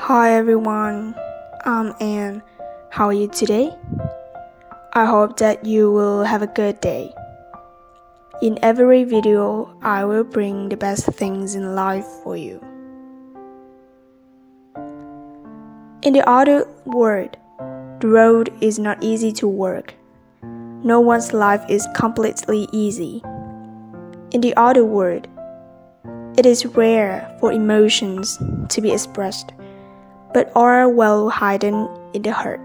Hi everyone, I'm Anne. How are you today? I hope that you will have a good day. In every video, I will bring the best things in life for you. In the other world, the road is not easy to work. No one's life is completely easy. In the other world, it is rare for emotions to be expressed, but are well hidden in the heart.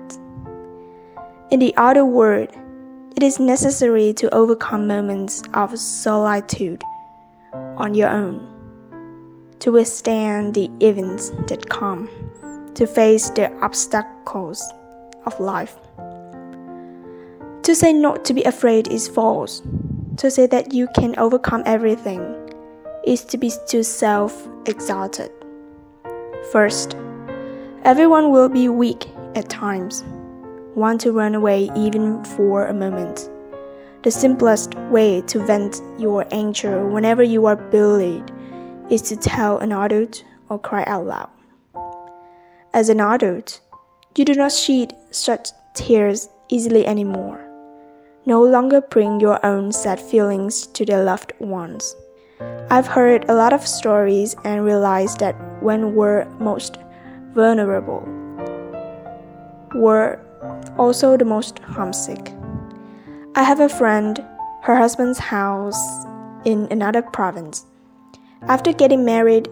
In the other world, it is necessary to overcome moments of solitude on your own, to withstand the events that come, to face the obstacles of life. To say not to be afraid is false. To say that you can overcome everything is to be too self-exalted. First, everyone will be weak at times, want to run away even for a moment. The simplest way to vent your anger whenever you are bullied is to tell an adult or cry out loud. As an adult, you do not shed such tears easily anymore. No longer bring your own sad feelings to the loved ones. I've heard a lot of stories and realized that when we're most vulnerable, we're also the most homesick. I have a friend, her husband's house in another province. After getting married,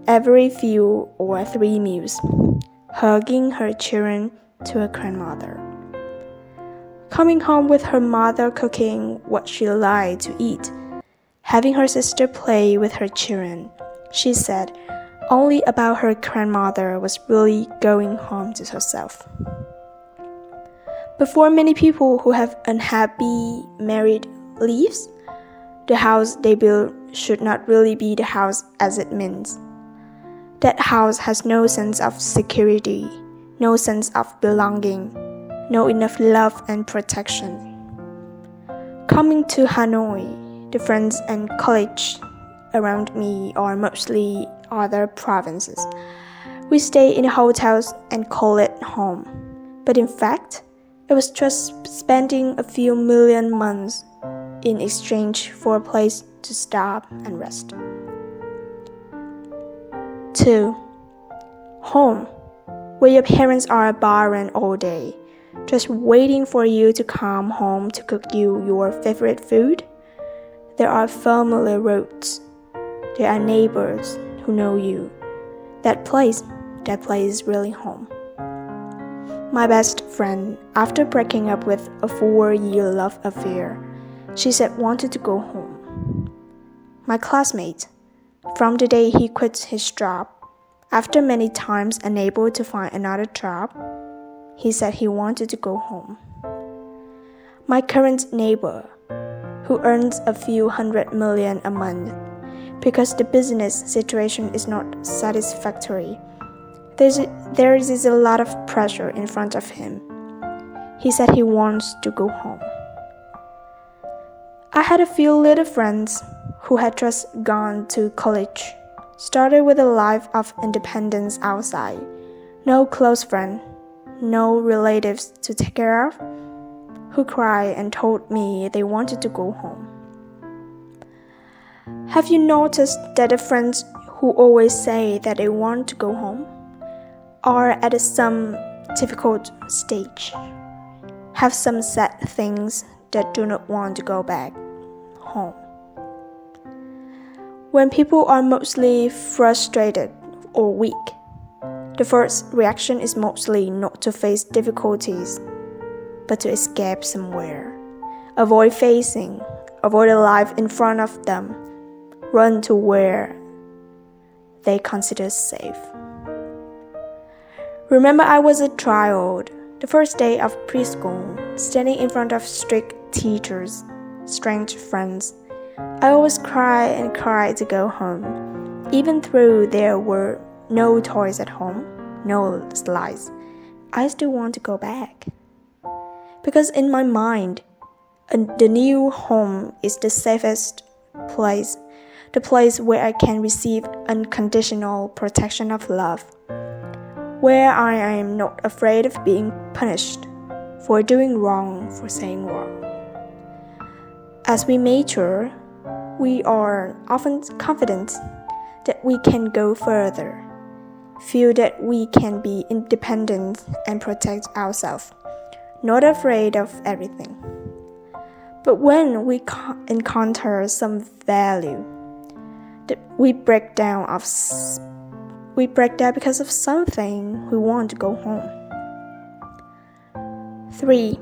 every few or 3 meals, hugging her children to her grandmother. Coming home with her mother cooking what she liked to eat, having her sister play with her children. She said only about her grandmother was really going home to herself. But for many people who have unhappy married lives, the house they build should not really be the house as it means. That house has no sense of security, no sense of belonging, no enough love and protection. Coming to Hanoi, the friends and colleagues around me are mostly other provinces. We stay in hotels and call it home. But in fact, it was just spending a few million months in exchange for a place to stop and rest. 2. Home, where your parents are barren all day, just waiting for you to come home to cook you your favorite food. There are familiar roads. There are neighbors who know you. That place is really home. My best friend, after breaking up with a 4-year love affair, she said wanted to go home. My classmate, from the day he quit his job, after many times unable to find another job, he said he wanted to go home. My current neighbor, who earns a few $100 million a month, because the business situation is not satisfactory, there is a lot of pressure in front of him. He said he wants to go home. I had a few little friends who had just gone to college, started with a life of independence outside, no close friend, no relatives to take care of, who cried and told me they wanted to go home. Have you noticed that the friends who always say that they want to go home are at some difficult stage, have some sad things that do not want to go back home? When people are mostly frustrated or weak, the first reaction is mostly not to face difficulties, but to escape somewhere, avoid facing, avoid a life in front of them, run to where they consider safe. Remember, I was a child, the first day of preschool, standing in front of strict teachers, strange friends. I always cried and cried to go home, even though there were no toys at home, no slides. I still want to go back. Because in my mind, the new home is the safest place, the place where I can receive unconditional protection of love. where I am not afraid of being punished for doing wrong, for saying wrong. As we mature, we are often confident that we can go further, feel that we can be independent and protect ourselves, not afraid of everything. But when we encounter some value, that we break down because of something, we want to go home. 3.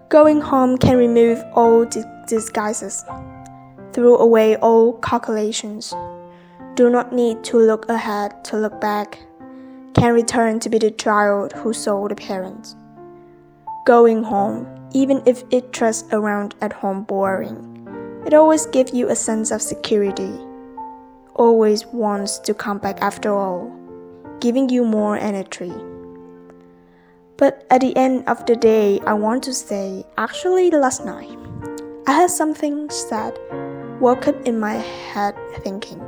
Going home can remove all disguises, throw away all calculations. Do not need to look ahead to look back. Can return to be the child who saw the parents. Going home, even if it trusts around at home boring, it always gives you a sense of security. Always wants to come back after all, giving you more energy. But at the end of the day, I want to say, actually last night, I had something sad, woke up in my head thinking,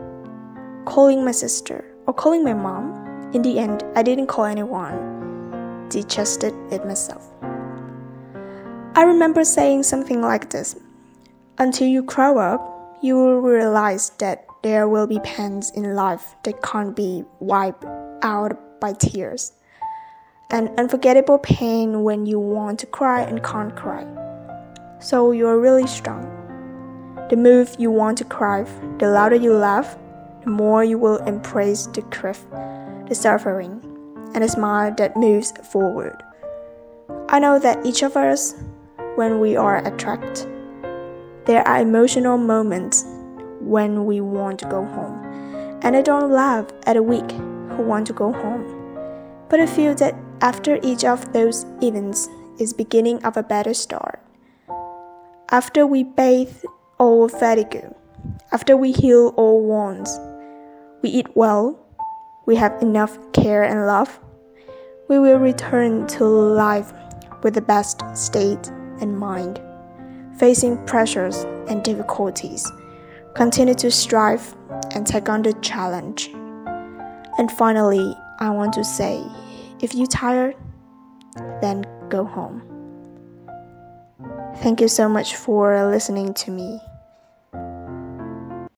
calling my sister or calling my mom. In the end, I didn't call anyone, digested it myself. I remember saying something like this, until you grow up, you will realize that there will be pains in life that can't be wiped out by tears. An unforgettable pain when you want to cry and can't cry. So you're really strong. The more you want to cry, the louder you laugh, the more you will embrace the grief, the suffering, and the smile that moves forward. I know that each of us, when we are attracted, there are emotional moments when we want to go home. And I don't laugh at a weak who want to go home. But I feel that after each of those events is beginning of a better start. After we bathe all fatigue, after we heal all wounds, we eat well, we have enough care and love, we will return to life with the best state and mind, facing pressures and difficulties, continue to strive and take on the challenge. And finally, I want to say, if you're tired, then go home. Thank you so much for listening to me.